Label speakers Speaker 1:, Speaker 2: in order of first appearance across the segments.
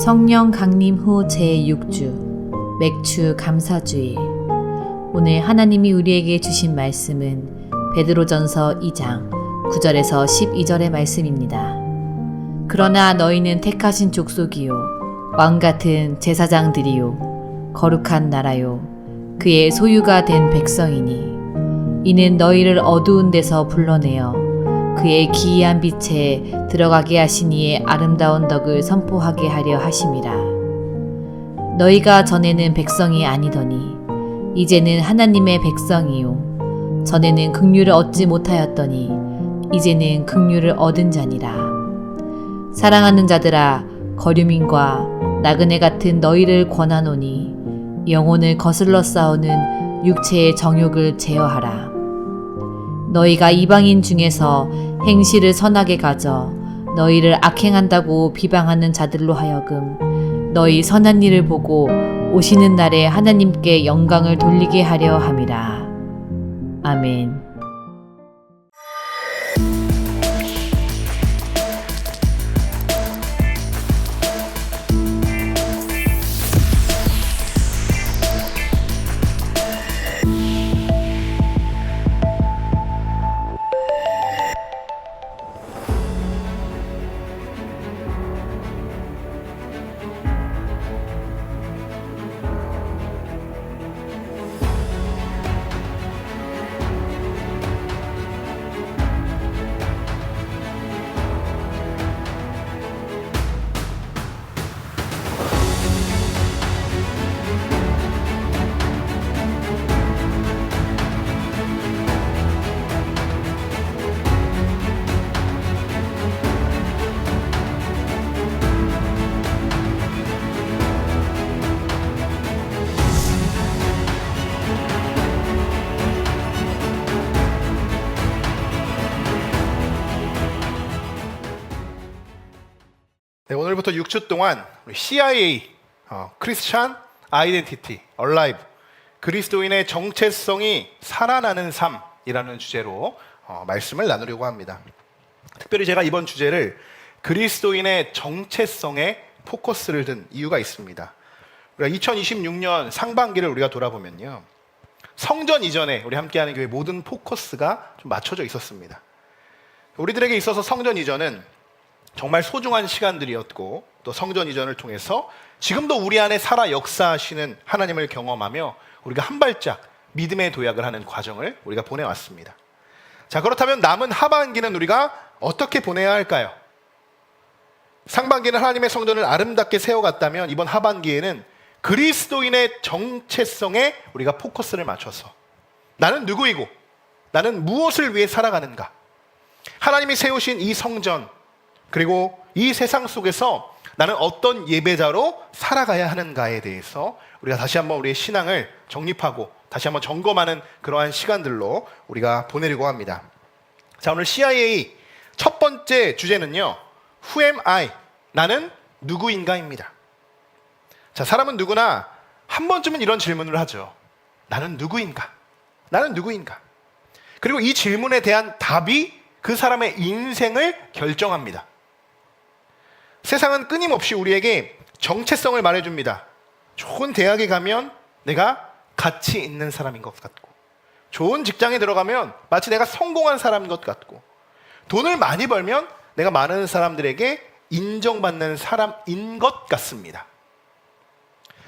Speaker 1: 성령 강림 후 제6주 맥주 감사주일. 오늘 하나님이 우리에게 주신 말씀은 베드로전서 2장 9절에서 12절의 말씀입니다. 그러나 너희는 택하신 족속이요 왕같은 제사장들이요 거룩한 나라요 그의 소유가 된 백성이니 이는 너희를 어두운 데서 불러내어 그의 기이한 빛에 들어가게 하신 이의 아름다운 덕을 선포하게 하려 하심이라. 너희가 전에는 백성이 아니더니 이제는 하나님의 백성이요 전에는 긍휼을 얻지 못하였더니 이제는 긍휼을 얻은 자니라. 사랑하는 자들아, 거류민과 나그네 같은 너희를 권하노니 영혼을 거슬러 싸우는 육체의 정욕을 제어하라. 너희가 이방인 중에서 행실을 선하게 가져 너희를 악행한다고 비방하는 자들로 하여금 너희 선한 일을 보고 오시는 날에 하나님께 영광을 돌리게 하려 함이라. 아멘.
Speaker 2: 네, 오늘부터 6주 동안 우리 CIA, 크리스찬 아이덴티티, 얼라이브, 그리스도인의 정체성이 살아나는 삶이라는 주제로 말씀을 나누려고 합니다. 특별히 제가 이번 주제를 그리스도인의 정체성에 포커스를 둔 이유가 있습니다. 우리가 2026년 상반기를 우리가 돌아보면요, 성전 이전에 우리 함께하는 교회 모든 포커스가 좀 맞춰져 있었습니다. 우리들에게 있어서 성전 이전은 정말 소중한 시간들이었고, 또 성전 이전을 통해서 지금도 우리 안에 살아 역사하시는 하나님을 경험하며 우리가 한 발짝 믿음의 도약을 하는 과정을 우리가 보내왔습니다. 자, 그렇다면 남은 하반기는 우리가 어떻게 보내야 할까요? 상반기는 하나님의 성전을 아름답게 세워갔다면 이번 하반기에는 그리스도인의 정체성에 우리가 포커스를 맞춰서 나는 누구이고 나는 무엇을 위해 살아가는가, 하나님이 세우신 이 성전, 그리고 이 세상 속에서 나는 어떤 예배자로 살아가야 하는가에 대해서 우리가 다시 한번 우리의 신앙을 정립하고 다시 한번 점검하는 그러한 시간들로 우리가 보내려고 합니다. 자, 오늘 CIA 첫 번째 주제는요, Who am I? 나는 누구인가입니다. 자, 사람은 누구나 한 번쯤은 이런 질문을 하죠. 나는 누구인가? 나는 누구인가? 그리고 이 질문에 대한 답이 그 사람의 인생을 결정합니다. 세상은 끊임없이 우리에게 정체성을 말해줍니다. 좋은 대학에 가면 내가 가치 있는 사람인 것 같고, 좋은 직장에 들어가면 마치 내가 성공한 사람인 것 같고, 돈을 많이 벌면 내가 많은 사람들에게 인정받는 사람인 것 같습니다.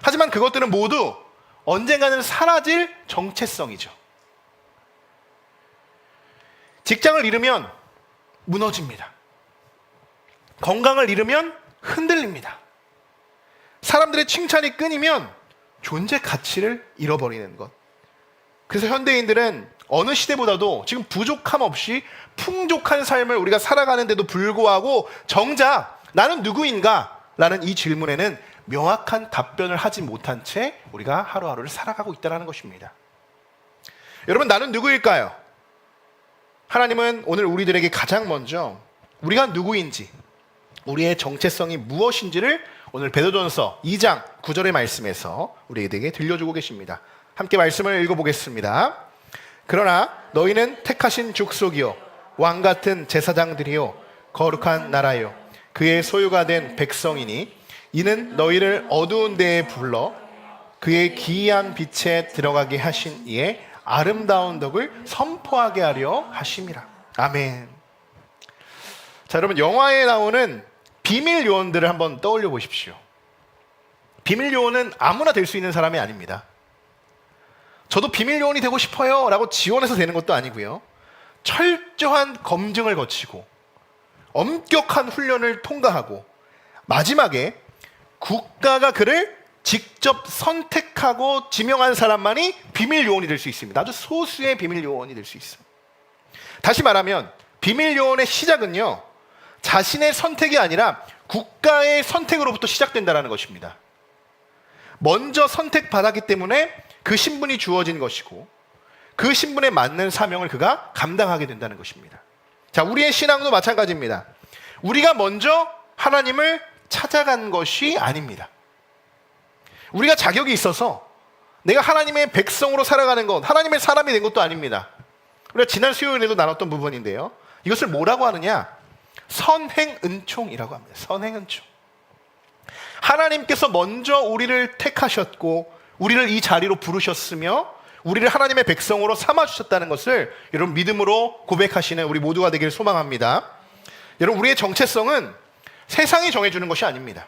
Speaker 2: 하지만 그것들은 모두 언젠가는 사라질 정체성이죠. 직장을 잃으면 무너집니다. 건강을 잃으면 흔들립니다. 사람들의 칭찬이 끊이면 존재 가치를 잃어버리는 것. 그래서 현대인들은 어느 시대보다도 지금 부족함 없이 풍족한 삶을 우리가 살아가는데도 불구하고 정작 나는 누구인가? 라는 이 질문에는 명확한 답변을 하지 못한 채 우리가 하루하루를 살아가고 있다는 것입니다. 여러분, 나는 누구일까요? 하나님은 오늘 우리들에게 가장 먼저 우리가 누구인지, 우리의 정체성이 무엇인지를 오늘 베드로전서 2장 9절의 말씀에서 우리에게 들려주고 계십니다. 함께 말씀을 읽어보겠습니다. 그러나 너희는 택하신 족속이요 왕같은 제사장들이요 거룩한 나라요 그의 소유가 된 백성이니 이는 너희를 어두운 데에 불러 그의 기이한 빛에 들어가게 하신 이의 아름다운 덕을 선포하게 하려 하심이라. 아멘. 자, 여러분, 영화에 나오는 비밀 요원들을 한번 떠올려 보십시오. 비밀 요원은 아무나 될 수 있는 사람이 아닙니다. 저도 비밀 요원이 되고 싶어요 라고 지원해서 되는 것도 아니고요. 철저한 검증을 거치고 엄격한 훈련을 통과하고 마지막에 국가가 그를 직접 선택하고 지명한 사람만이 비밀 요원이 될 수 있습니다. 아주 소수의 비밀 요원이 될 수 있어요. 다시 말하면 비밀 요원의 시작은요, 자신의 선택이 아니라 국가의 선택으로부터 시작된다는 것입니다. 먼저 선택받았기 때문에 그 신분이 주어진 것이고 그 신분에 맞는 사명을 그가 감당하게 된다는 것입니다. 자, 우리의 신앙도 마찬가지입니다. 우리가 먼저 하나님을 찾아간 것이 아닙니다. 우리가 자격이 있어서 내가 하나님의 백성으로 살아가는 것, 하나님의 사람이 된 것도 아닙니다. 우리가 지난 수요일에도 나눴던 부분인데요, 이것을 뭐라고 하느냐? 선행은총이라고 합니다. 선행은총. 하나님께서 먼저 우리를 택하셨고 우리를 이 자리로 부르셨으며 우리를 하나님의 백성으로 삼아주셨다는 것을 여러분 믿음으로 고백하시는 우리 모두가 되기를 소망합니다. 여러분, 우리의 정체성은 세상이 정해주는 것이 아닙니다.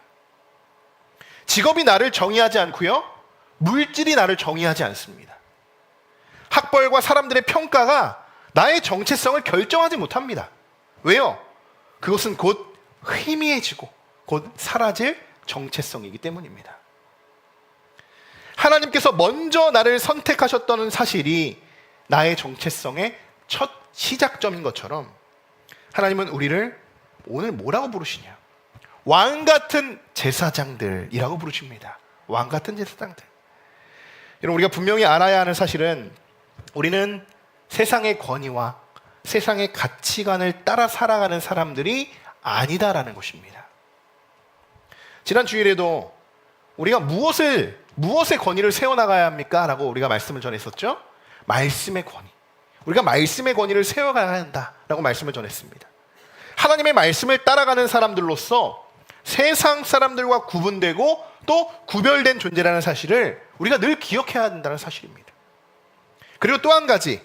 Speaker 2: 직업이 나를 정의하지 않고요, 물질이 나를 정의하지 않습니다. 학벌과 사람들의 평가가 나의 정체성을 결정하지 못합니다. 왜요? 그것은 곧 희미해지고 곧 사라질 정체성이기 때문입니다. 하나님께서 먼저 나를 선택하셨다는 사실이 나의 정체성의 첫 시작점인 것처럼 하나님은 우리를 오늘 뭐라고 부르시냐? 왕 같은 제사장들이라고 부르십니다. 왕 같은 제사장들. 여러분, 우리가 분명히 알아야 하는 사실은 우리는 세상의 권위와 세상의 가치관을 따라 살아가는 사람들이 아니다라는 것입니다. 지난 주일에도 우리가 무엇의 권위를 세워나가야 합니까? 라고 우리가 말씀을 전했었죠. 말씀의 권위. 우리가 말씀의 권위를 세워가야 한다라고 말씀을 전했습니다. 하나님의 말씀을 따라가는 사람들로서 세상 사람들과 구분되고 또 구별된 존재라는 사실을 우리가 늘 기억해야 한다는 사실입니다. 그리고 또 한 가지,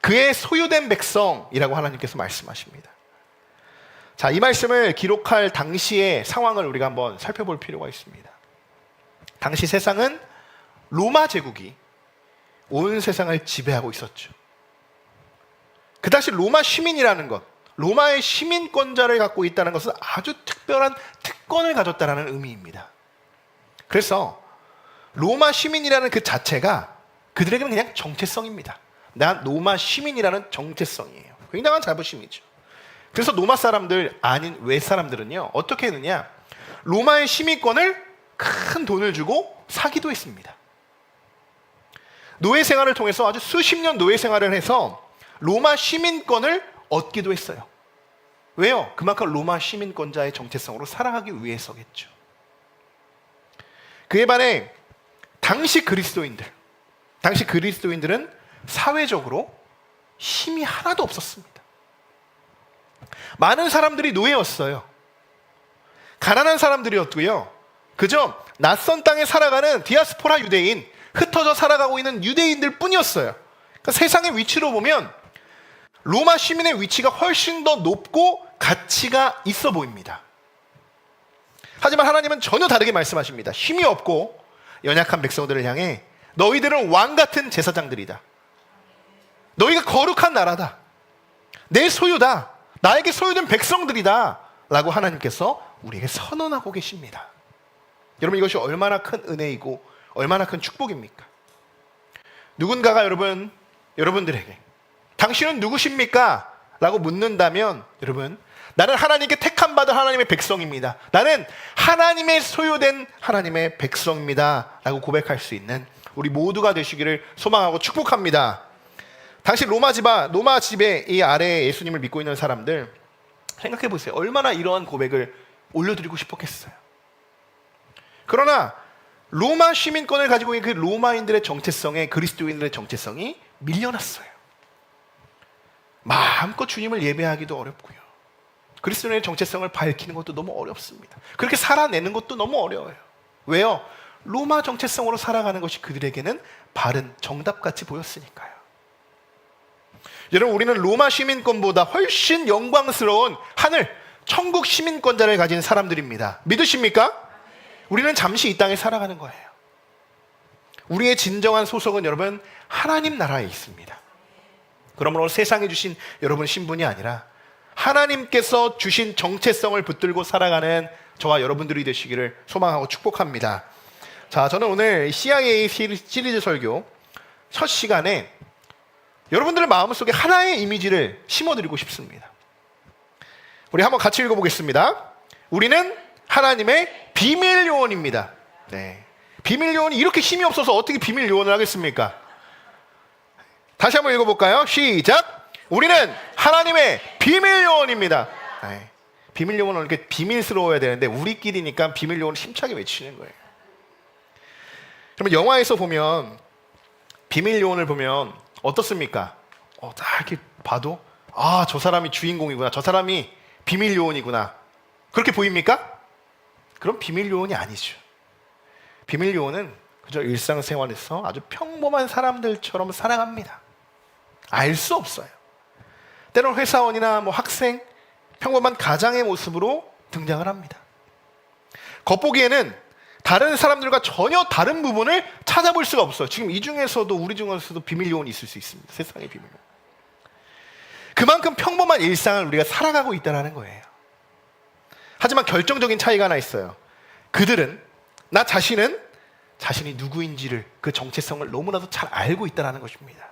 Speaker 2: 그의 소유된 백성이라고 하나님께서 말씀하십니다. 자, 이 말씀을 기록할 당시의 상황을 우리가 한번 살펴볼 필요가 있습니다. 당시 세상은 로마 제국이 온 세상을 지배하고 있었죠. 그 당시 로마 시민이라는 것, 로마의 시민권자를 갖고 있다는 것은 아주 특별한 특권을 가졌다는 의미입니다. 그래서 로마 시민이라는 그 자체가 그들에게는 그냥 정체성입니다. 난 로마 시민이라는 정체성이에요. 굉장한 자부심이죠. 그래서 로마 사람들 아닌 외 사람들은요, 어떻게 했느냐? 로마의 시민권을 큰 돈을 주고 사기도 했습니다. 노예 생활을 통해서 아주 수십 년 노예 생활을 해서 로마 시민권을 얻기도 했어요. 왜요? 그만큼 로마 시민권자의 정체성으로 살아가기 위해서겠죠. 그에 반해 당시 그리스도인들은 사회적으로 힘이 하나도 없었습니다. 많은 사람들이 노예였어요. 가난한 사람들이었고요. 그저 낯선 땅에 살아가는 디아스포라 유대인, 흩어져 살아가고 있는 유대인들 뿐이었어요. 그러니까 세상의 위치로 보면 로마 시민의 위치가 훨씬 더 높고 가치가 있어 보입니다. 하지만 하나님은 전혀 다르게 말씀하십니다. 힘이 없고 연약한 백성들을 향해 너희들은 왕 같은 제사장들이다. 너희가 거룩한 나라다. 내 소유다. 나에게 소유된 백성들이다. 라고 하나님께서 우리에게 선언하고 계십니다. 여러분, 이것이 얼마나 큰 은혜이고 얼마나 큰 축복입니까? 누군가가 여러분들에게 당신은 누구십니까? 라고 묻는다면 여러분, 나는 하나님께 택함받은 하나님의 백성입니다. 나는 하나님의 소유된 하나님의 백성입니다. 라고 고백할 수 있는 우리 모두가 되시기를 소망하고 축복합니다. 당시 로마 지배 이 아래에 예수님을 믿고 있는 사람들 생각해 보세요. 얼마나 이러한 고백을 올려드리고 싶었겠어요. 그러나 로마 시민권을 가지고 있는 그 로마인들의 정체성에 그리스도인들의 정체성이 밀려났어요. 마음껏 주님을 예배하기도 어렵고요. 그리스도인의 정체성을 밝히는 것도 너무 어렵습니다. 그렇게 살아내는 것도 너무 어려워요. 왜요? 로마 정체성으로 살아가는 것이 그들에게는 바른 정답같이 보였으니까요. 여러분, 우리는 로마 시민권보다 훨씬 영광스러운 하늘, 천국 시민권자를 가진 사람들입니다. 믿으십니까? 우리는 잠시 이 땅에 살아가는 거예요. 우리의 진정한 소속은 여러분 하나님 나라에 있습니다. 그러므로 세상에 주신 여러분 신분이 아니라 하나님께서 주신 정체성을 붙들고 살아가는 저와 여러분들이 되시기를 소망하고 축복합니다. 자, 저는 오늘 CIA 시리즈 설교 첫 시간에 여러분들의 마음속에 하나의 이미지를 심어드리고 싶습니다. 우리 한번 같이 읽어보겠습니다. 우리는 하나님의 비밀 요원입니다. 네. 비밀 요원이 이렇게 힘이 없어서 어떻게 비밀 요원을 하겠습니까? 다시 한번 읽어볼까요? 시작! 우리는 하나님의 비밀 요원입니다. 네. 비밀 요원은 이렇게 비밀스러워야 되는데 우리끼리니까 비밀 요원을 힘차게 외치는 거예요. 그러면 영화에서 보면 비밀 요원을 보면 어떻습니까? 딱 이렇게 봐도 저 사람이 주인공이구나, 저 사람이 비밀 요원이구나, 그렇게 보입니까? 그럼 비밀 요원이 아니죠. 비밀 요원은 그저 일상생활에서 아주 평범한 사람들처럼 살아갑니다. 알 수 없어요. 때로는 회사원이나 학생, 평범한 가장의 모습으로 등장을 합니다. 겉보기에는 다른 사람들과 전혀 다른 부분을 찾아볼 수가 없어요. 지금 이 중에서도 우리 중에서도 비밀 요원이 있을 수 있습니다. 세상의 비밀 요원. 그만큼 평범한 일상을 우리가 살아가고 있다는 거예요. 하지만 결정적인 차이가 하나 있어요. 그들은 자신이 누구인지를, 그 정체성을 너무나도 잘 알고 있다는 것입니다.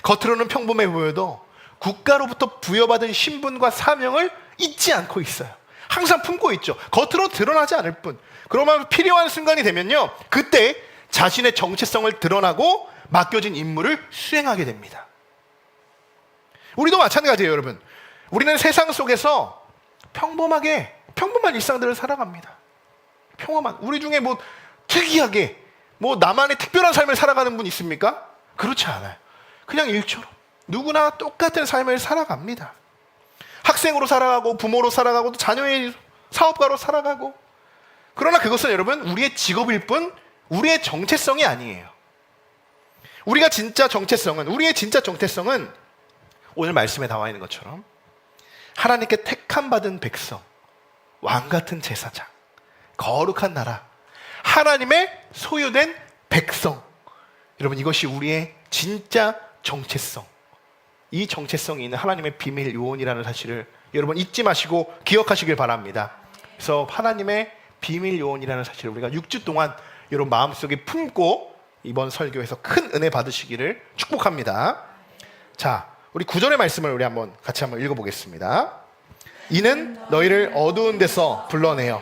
Speaker 2: 겉으로는 평범해 보여도 국가로부터 부여받은 신분과 사명을 잊지 않고 있어요. 항상 품고 있죠. 겉으로 드러나지 않을 뿐. 그러면 필요한 순간이 되면요, 그때 자신의 정체성을 드러나고 맡겨진 임무를 수행하게 됩니다. 우리도 마찬가지예요, 여러분. 우리는 세상 속에서 평범한 일상들을 살아갑니다. 평범한, 우리 중에 특이하게 나만의 특별한 삶을 살아가는 분 있습니까? 그렇지 않아요. 그냥 일처럼 누구나 똑같은 삶을 살아갑니다. 학생으로 살아가고 부모로 살아가고 또 자녀의 사업가로 살아가고. 그러나 그것은 여러분 우리의 직업일 뿐 우리의 정체성이 아니에요. 우리의 진짜 정체성은 오늘 말씀에 나와 있는 것처럼 하나님께 택함 받은 백성, 왕 같은 제사장, 거룩한 나라, 하나님의 소유된 백성. 여러분, 이것이 우리의 진짜 정체성, 이 정체성이 있는 하나님의 비밀 요원이라는 사실을 여러분 잊지 마시고 기억하시길 바랍니다. 그래서 하나님의 비밀 요원이라는 사실을 우리가 6주 동안 여러분 마음속에 품고 이번 설교에서 큰 은혜 받으시기를 축복합니다. 자, 우리 9절의 말씀을 우리 같이 한번 읽어보겠습니다. 이는 너희를 어두운 데서 불러내어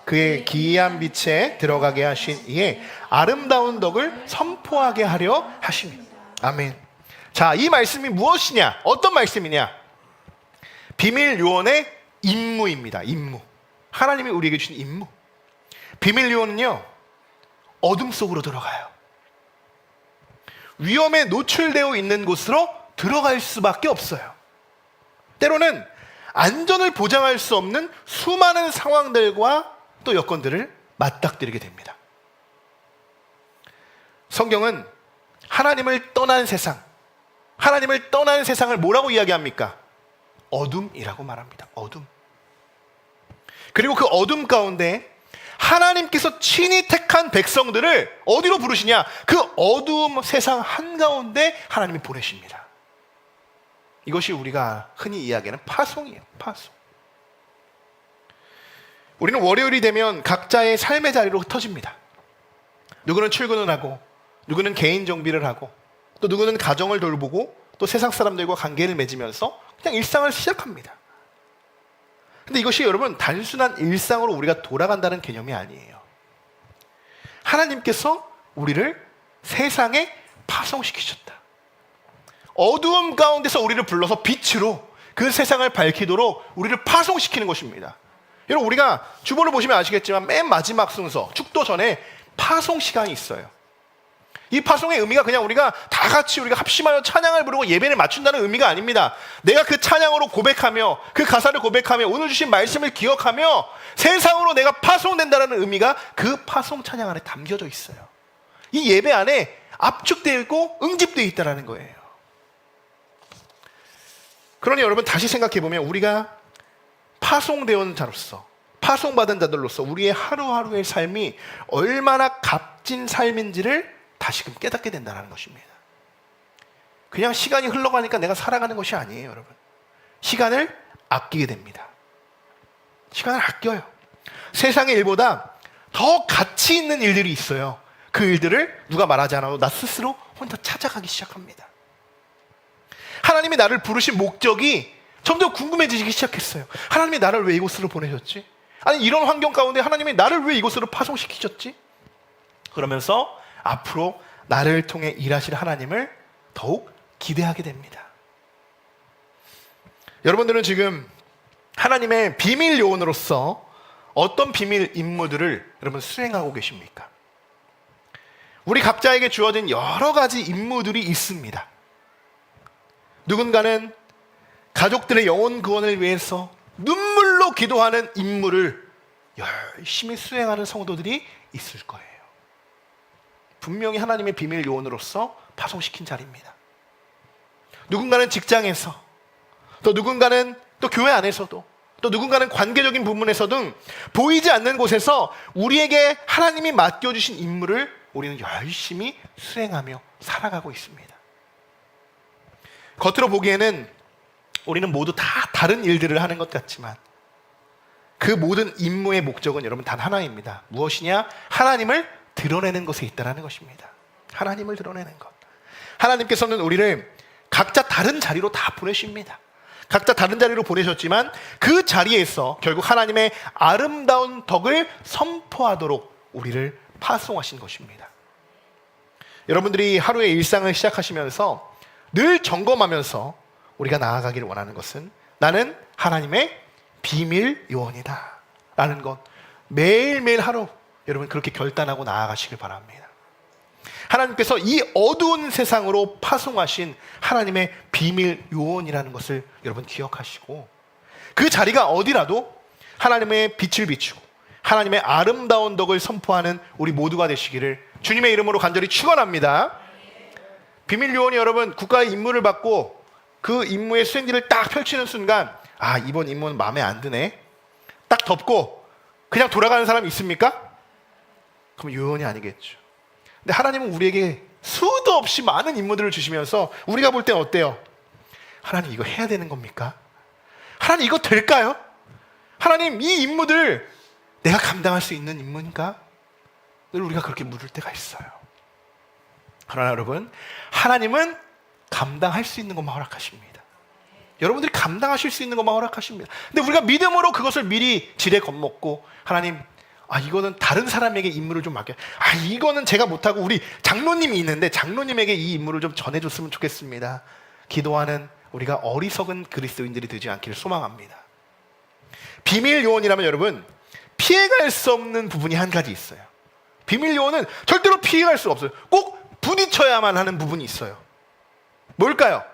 Speaker 2: 그의 기이한 빛에 들어가게 하신 이의 아름다운 덕을 선포하게 하려 하심이니. 아멘. 자, 이 말씀이 무엇이냐? 어떤 말씀이냐? 비밀 요원의 임무입니다. 임무. 하나님이 우리에게 주신 임무. 비밀 요원은요, 어둠 속으로 들어가요. 위험에 노출되어 있는 곳으로 들어갈 수밖에 없어요. 때로는 안전을 보장할 수 없는 수많은 상황들과 또 여건들을 맞닥뜨리게 됩니다. 성경은 하나님을 떠난 세상을 뭐라고 이야기합니까? 어둠이라고 말합니다. 어둠. 그리고 그 어둠 가운데 하나님께서 친히 택한 백성들을 어디로 부르시냐? 그 어두움 세상 한가운데 하나님이 보내십니다. 이것이 우리가 흔히 이야기하는 파송이에요. 파송. 우리는 월요일이 되면 각자의 삶의 자리로 흩어집니다. 누구는 출근을 하고, 누구는 개인 정비를 하고, 또 누구는 가정을 돌보고, 또 세상 사람들과 관계를 맺으면서 그냥 일상을 시작합니다. 근데 이것이 여러분 단순한 일상으로 우리가 돌아간다는 개념이 아니에요. 하나님께서 우리를 세상에 파송시키셨다. 어두움 가운데서 우리를 불러서 빛으로 그 세상을 밝히도록 우리를 파송시키는 것입니다. 여러분, 우리가 주보를 보시면 아시겠지만 맨 마지막 순서, 축도 전에 파송 시간이 있어요. 이 파송의 의미가 그냥 우리가 다 같이 우리가 합심하여 찬양을 부르고 예배를 맞춘다는 의미가 아닙니다. 내가 그 찬양으로 고백하며 그 가사를 고백하며 오늘 주신 말씀을 기억하며 세상으로 내가 파송된다는 의미가 그 파송 찬양 안에 담겨져 있어요. 이 예배 안에 압축되어 있고 응집되어 있다는 거예요. 그러니 여러분 다시 생각해보면 우리가 파송되어 온 자로서 파송받은 자들로서 우리의 하루하루의 삶이 얼마나 값진 삶인지를 다시금 깨닫게 된다는 것입니다. 그냥 시간이 흘러가니까 내가 살아가는 것이 아니에요, 여러분. 시간을 아끼게 됩니다. 시간을 아껴요. 세상의 일보다 더 가치 있는 일들이 있어요. 그 일들을 누가 말하지 않아도 나 스스로 혼자 찾아가기 시작합니다. 하나님이 나를 부르신 목적이 점점 궁금해지기 시작했어요. 하나님이 나를 왜 이곳으로 보내셨지? 아니 이런 환경 가운데 하나님이 나를 왜 이곳으로 파송시키셨지? 그러면서 앞으로 나를 통해 일하실 하나님을 더욱 기대하게 됩니다. 여러분들은 지금 하나님의 비밀 요원으로서 어떤 비밀 임무들을 여러분 수행하고 계십니까? 우리 각자에게 주어진 여러 가지 임무들이 있습니다. 누군가는 가족들의 영혼 구원을 위해서 눈물로 기도하는 임무를 열심히 수행하는 성도들이 있을 거예요. 분명히 하나님의 비밀 요원으로서 파송시킨 자리입니다. 누군가는 직장에서, 또 누군가는 또 교회 안에서도, 또 누군가는 관계적인 부분에서든 보이지 않는 곳에서 우리에게 하나님이 맡겨주신 임무를 우리는 열심히 수행하며 살아가고 있습니다. 겉으로 보기에는 우리는 모두 다 다른 일들을 하는 것 같지만 그 모든 임무의 목적은 여러분 단 하나입니다. 무엇이냐? 하나님을 드러내는 것에 있다는 것입니다. 하나님을 드러내는 것. 하나님께서는 우리를 각자 다른 자리로 다 보내십니다. 각자 다른 자리로 보내셨지만 그 자리에서 결국 하나님의 아름다운 덕을 선포하도록 우리를 파송하신 것입니다. 여러분들이 하루의 일상을 시작하시면서 늘 점검하면서 우리가 나아가기를 원하는 것은 나는 하나님의 비밀 요원이다 라는 것, 매일매일 하루 여러분 그렇게 결단하고 나아가시길 바랍니다. 하나님께서 이 어두운 세상으로 파송하신 하나님의 비밀 요원이라는 것을 여러분 기억하시고 그 자리가 어디라도 하나님의 빛을 비추고 하나님의 아름다운 덕을 선포하는 우리 모두가 되시기를 주님의 이름으로 간절히 축원합니다. 비밀 요원이 여러분 국가의 임무를 받고 그 임무의 수행지를 딱 펼치는 순간 아 이번 임무는 마음에 안 드네 딱 덮고 그냥 돌아가는 사람이 있습니까? 그럼 요원이 아니겠죠. 근데 하나님은 우리에게 수도 없이 많은 임무들을 주시면서 우리가 볼 땐 어때요? 하나님 이거 해야 되는 겁니까? 하나님 이거 될까요? 하나님 이 임무들 내가 감당할 수 있는 임무인가? 늘 우리가 그렇게 물을 때가 있어요. 그러나 여러분 하나님은 감당할 수 있는 것만 허락하십니다. 여러분들이 감당하실 수 있는 것만 허락하십니다. 근데 우리가 믿음으로 그것을 미리 지레 겁먹고 하나님 아 이거는 다른 사람에게 임무를 좀 맡겨 아 이거는 제가 못하고 우리 장로님이 있는데 장로님에게 이 임무를 좀 전해줬으면 좋겠습니다. 기도하는 우리가 어리석은 그리스도인들이 되지 않기를 소망합니다. 비밀 요원이라면 여러분 피해갈 수 없는 부분이 한 가지 있어요. 비밀 요원은 절대로 피해갈 수 없어요. 꼭 부딪혀야만 하는 부분이 있어요. 뭘까요?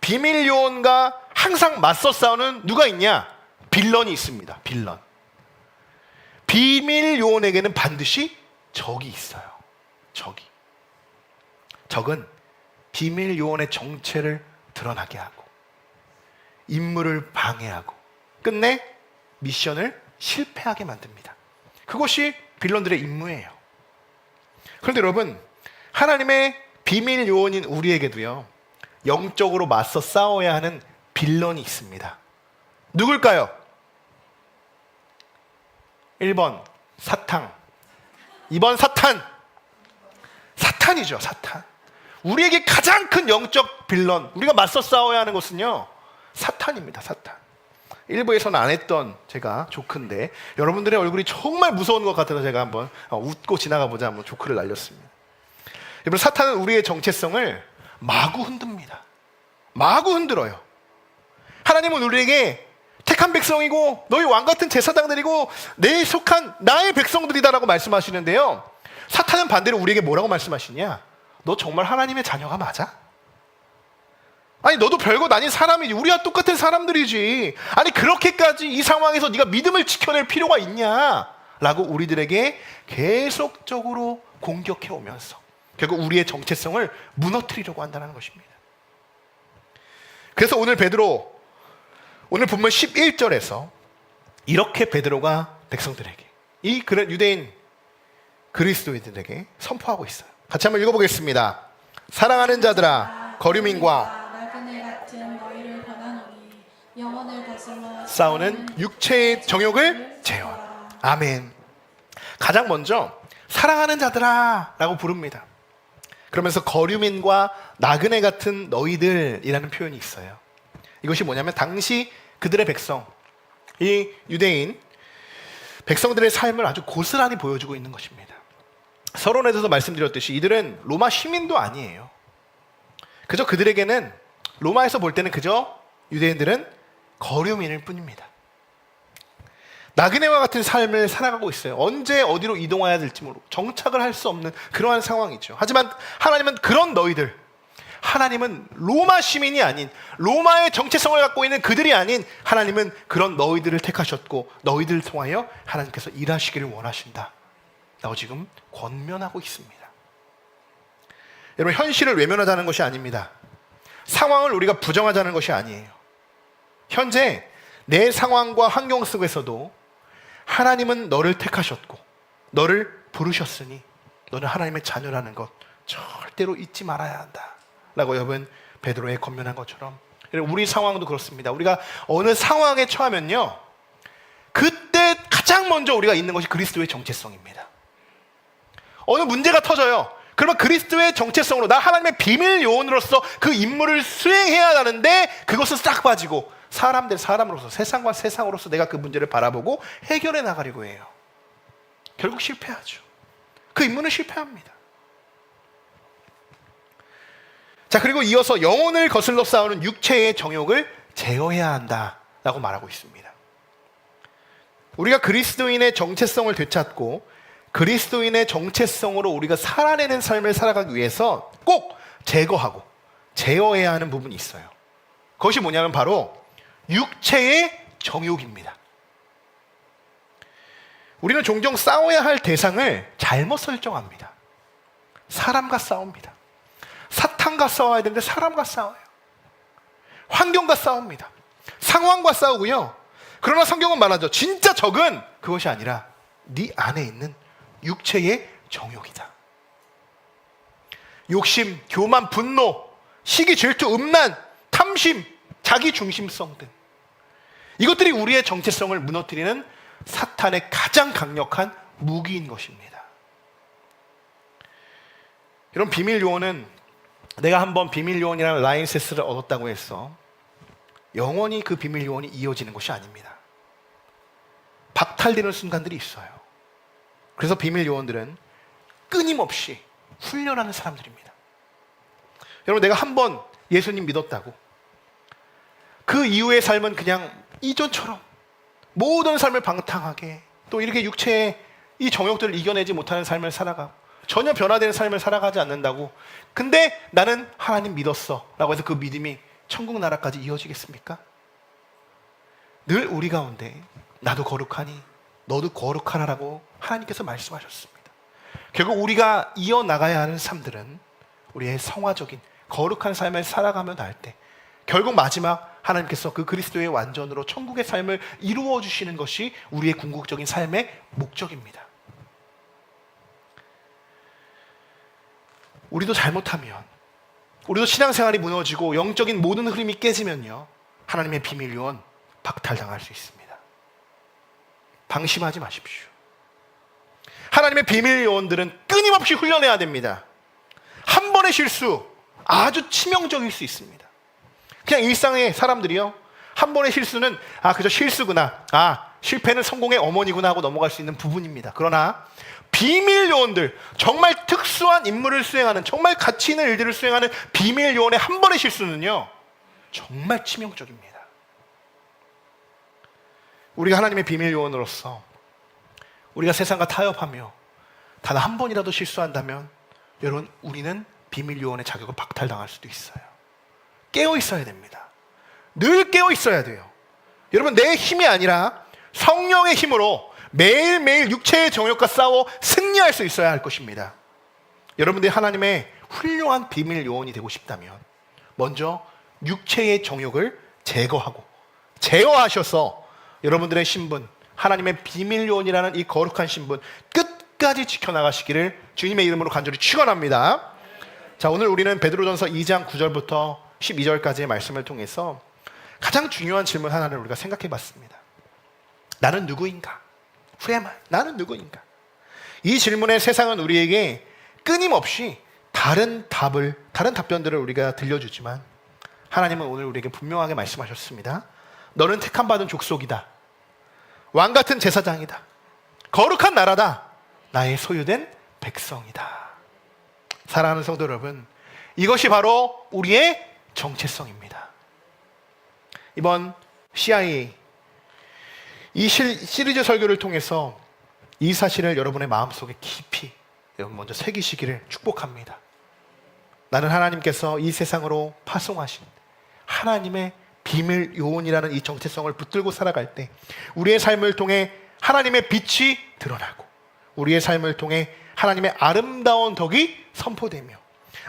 Speaker 2: 비밀 요원과 항상 맞서 싸우는 누가 있냐? 빌런이 있습니다. 빌런. 비밀 요원에게는 반드시 적이 있어요. 적이. 적은 비밀 요원의 정체를 드러나게 하고 임무를 방해하고 끝내 미션을 실패하게 만듭니다. 그것이 빌런들의 임무예요. 그런데 여러분 하나님의 비밀 요원인 우리에게도요 영적으로 맞서 싸워야 하는 빌런이 있습니다. 누굴까요? 1번 사탄, 2번 사탄. 사탄이죠. 사탄. 우리에게 가장 큰 영적 빌런, 우리가 맞서 싸워야 하는 것은요 사탄입니다. 사탄. 일부에서는 안 했던 제가 조크인데 여러분들의 얼굴이 정말 무서운 것 같아서 제가 한번 웃고 지나가 보자 한번 조크를 날렸습니다. 여러분 사탄은 우리의 정체성을 마구 흔듭니다. 마구 흔들어요. 하나님은 우리에게 택한 백성이고 너희 왕같은 제사장들이고 내 속한 나의 백성들이다라고 말씀하시는데요 사탄은 반대로 우리에게 뭐라고 말씀하시냐? 너 정말 하나님의 자녀가 맞아? 아니 너도 별것 아닌 사람이지. 우리와 똑같은 사람들이지. 아니 그렇게까지 이 상황에서 네가 믿음을 지켜낼 필요가 있냐? 라고 우리들에게 계속적으로 공격해 오면서 결국 우리의 정체성을 무너뜨리려고 한다는 것입니다. 그래서 오늘 베드로, 오늘 본문 11절에서 이렇게 베드로가 백성들에게, 이 유대인 그리스도인들에게 선포하고 있어요. 같이 한번 읽어보겠습니다. 사랑하는 자들아, 거류민과
Speaker 3: 나그네 같은 너희를 권하노니 영혼을 거슬러
Speaker 2: 싸우는 육체의 정욕을 제어하라. 아멘. 가장 먼저 사랑하는 자들아 라고 부릅니다. 그러면서 거류민과 나그네 같은 너희들이라는 표현이 있어요. 이것이 뭐냐면 당시 그들의 백성, 이 유대인 백성들의 삶을 아주 고스란히 보여주고 있는 것입니다. 서론에서도 말씀드렸듯이 이들은 로마 시민도 아니에요. 그저 그들에게는 로마에서 볼 때는 그저 유대인들은 거류민일 뿐입니다. 나그네와 같은 삶을 살아가고 있어요. 언제 어디로 이동해야 될지 모르고 정착을 할 수 없는 그러한 상황이죠. 하지만 하나님은 그런 너희들, 하나님은 로마 시민이 아닌, 로마의 정체성을 갖고 있는 그들이 아닌 하나님은 그런 너희들을 택하셨고 너희들을 통하여 하나님께서 일하시기를 원하신다 라고 지금 권면하고 있습니다. 여러분, 현실을 외면하자는 것이 아닙니다. 상황을 우리가 부정하자는 것이 아니에요. 현재 내 상황과 환경 속에서도 하나님은 너를 택하셨고 너를 부르셨으니 너는 하나님의 자녀라는 것 절대로 잊지 말아야 한다 라고 여러분 베드로에 권면한 것처럼 우리 상황도 그렇습니다. 우리가 어느 상황에 처하면요, 그때 가장 먼저 우리가 있는 것이 그리스도의 정체성입니다. 어느 문제가 터져요. 그러면 그리스도의 정체성으로 나 하나님의 비밀 요원으로서 그 임무를 수행해야 하는데 그것은 싹 빠지고 사람 대 사람으로서, 세상과 세상으로서 내가 그 문제를 바라보고 해결해 나가려고 해요. 결국 실패하죠. 그 임무는 실패합니다. 자, 그리고 이어서 영혼을 거슬러 싸우는 육체의 정욕을 제어해야 한다라고 말하고 있습니다. 우리가 그리스도인의 정체성을 되찾고 그리스도인의 정체성으로 우리가 살아내는 삶을 살아가기 위해서 꼭 제거하고 제어해야 하는 부분이 있어요. 그것이 뭐냐면 바로 육체의 정욕입니다. 우리는 종종 싸워야 할 대상을 잘못 설정합니다. 사람과 싸웁니다. 사탄과 싸워야 되는데 사람과 싸워요. 환경과 싸웁니다. 상황과 싸우고요. 그러나 성경은 말하죠. 진짜 적은 그것이 아니라 네 안에 있는 육체의 정욕이다. 욕심, 교만, 분노, 시기, 질투, 음란, 탐심, 자기 중심성 등 이것들이 우리의 정체성을 무너뜨리는 사탄의 가장 강력한 무기인 것입니다. 이런 비밀 요원은 내가 한번 비밀 요원이라는 라이센스를 얻었다고 해서 영원히 그 비밀 요원이 이어지는 것이 아닙니다. 박탈되는 순간들이 있어요. 그래서 비밀 요원들은 끊임없이 훈련하는 사람들입니다. 여러분, 내가 한번 예수님 믿었다고 그 이후의 삶은 그냥 이전처럼 모든 삶을 방탕하게 또 이렇게 육체의 이 정욕들을 이겨내지 못하는 삶을 살아가고 전혀 변화되는 삶을 살아가지 않는다고, 근데 나는 하나님 믿었어 라고 해서 그 믿음이 천국 나라까지 이어지겠습니까? 늘 우리 가운데 나도 거룩하니 너도 거룩하라라고 하나님께서 말씀하셨습니다. 결국 우리가 이어나가야 하는 삶들은 우리의 성화적인 거룩한 삶을 살아가며 날 때 결국 마지막 하나님께서 그 그리스도의 완전으로 천국의 삶을 이루어 주시는 것이 우리의 궁극적인 삶의 목적입니다. 우리도 잘못하면, 우리도 신앙생활이 무너지고 영적인 모든 흐름이 깨지면요, 하나님의 비밀 요원 박탈당할 수 있습니다. 방심하지 마십시오. 하나님의 비밀 요원들은 끊임없이 훈련해야 됩니다. 한 번의 실수 아주 치명적일 수 있습니다. 그냥 일상의 사람들이요, 한 번의 실수는 그저 실수구나, 실패는 성공의 어머니구나 하고 넘어갈 수 있는 부분입니다. 그러나 비밀 요원들, 정말 특수한 임무를 수행하는, 정말 가치 있는 일들을 수행하는 비밀 요원의 한 번의 실수는요, 정말 치명적입니다. 우리가 하나님의 비밀 요원으로서 우리가 세상과 타협하며 단 한 번이라도 실수한다면 여러분, 우리는 비밀 요원의 자격을 박탈당할 수도 있어요. 깨어 있어야 됩니다. 늘 깨어 있어야 돼요. 여러분, 내 힘이 아니라 성령의 힘으로 매일매일 육체의 정욕과 싸워 승리할 수 있어야 할 것입니다. 여러분들이 하나님의 훌륭한 비밀 요원이 되고 싶다면 먼저 육체의 정욕을 제어하셔서 여러분들의 신분, 하나님의 비밀 요원이라는 이 거룩한 신분 끝까지 지켜나가시기를 주님의 이름으로 간절히 축원합니다. 자, 오늘 우리는 베드로전서 2장 9절부터 12절까지의 말씀을 통해서 가장 중요한 질문 하나를 우리가 생각해 봤습니다. 나는 누구인가? Who am I? 나는 누구인가? 이 질문에 세상은 우리에게 끊임없이 다른 답변들을 우리가 들려주지만 하나님은 오늘 우리에게 분명하게 말씀하셨습니다. 너는 택함받은 족속이다. 왕같은 제사장이다. 거룩한 나라다. 나의 소유된 백성이다. 사랑하는 성도 여러분, 이것이 바로 우리의 정체성입니다. 이번 CIA 이 시리즈 설교를 통해서 이 사실을 여러분의 마음속에 깊이 여러분 먼저 새기시기를 축복합니다. 나는 하나님께서 이 세상으로 파송하신 하나님의 비밀 요원이라는 이 정체성을 붙들고 살아갈 때 우리의 삶을 통해 하나님의 빛이 드러나고 우리의 삶을 통해 하나님의 아름다운 덕이 선포되며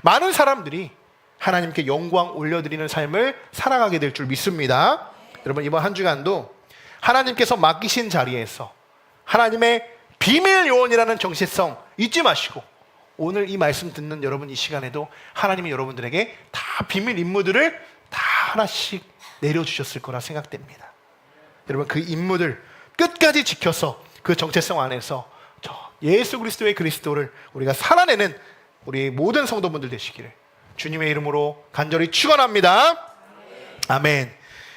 Speaker 2: 많은 사람들이 하나님께 영광 올려드리는 삶을 살아가게 될 줄 믿습니다. 여러분, 이번 한 주간도 하나님께서 맡기신 자리에서 하나님의 비밀 요원이라는 정체성 잊지 마시고 오늘 이 말씀 듣는 여러분 이 시간에도 하나님이 여러분들에게 다 비밀 임무들을 다 하나씩 내려주셨을 거라 생각됩니다. 여러분, 그 임무들 끝까지 지켜서 그 정체성 안에서 저 예수 그리스도의 그리스도를 우리가 살아내는 우리 모든 성도분들 되시기를 주님의 이름으로 간절히 축원합니다. 아멘.